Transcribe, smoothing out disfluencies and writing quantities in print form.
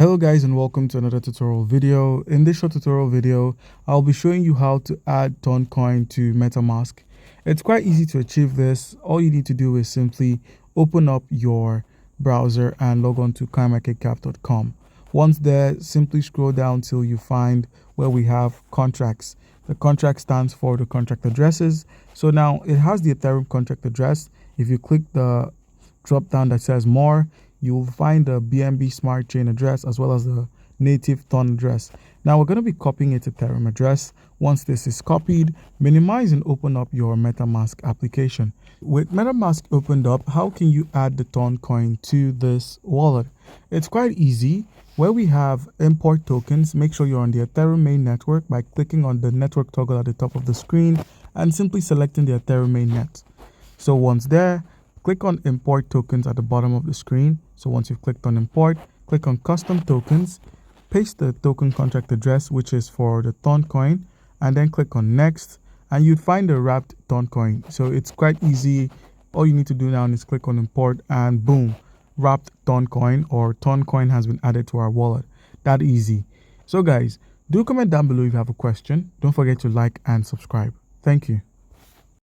Hello guys, and welcome to another tutorial video. In this short tutorial video, I'll be showing you how to add Toncoin to Metamask. It's quite easy to achieve this. All you need to do is simply open up your browser and log on to PancakeSwap.com. Once there, simply scroll down till you find where we have contracts. The contract stands for the contract addresses. So now it has the Ethereum contract address. If you click the drop down that says more, you'll find the BNB smart chain address as well as the native Ton address. Now we're going to be copying its Ethereum address. Once this is copied, minimize and open up your MetaMask application. With MetaMask opened up, how can you add the Toncoin to this wallet? It's quite easy. Where we have import tokens, make sure you're on the Ethereum main network by clicking on the network toggle at the top of the screen and simply selecting the Ethereum mainnet. So once there, click on import tokens at the bottom of the screen. So once you've clicked on import, click on custom tokens, paste the token contract address, which is for the Toncoin, and then click on next, and you'd find the wrapped Toncoin. So it's quite easy. All you need to do now is click on import and boom, wrapped Toncoin or Toncoin has been added to our wallet. That easy. So guys, do comment down below if you have a question. Don't forget to like and subscribe. Thank you.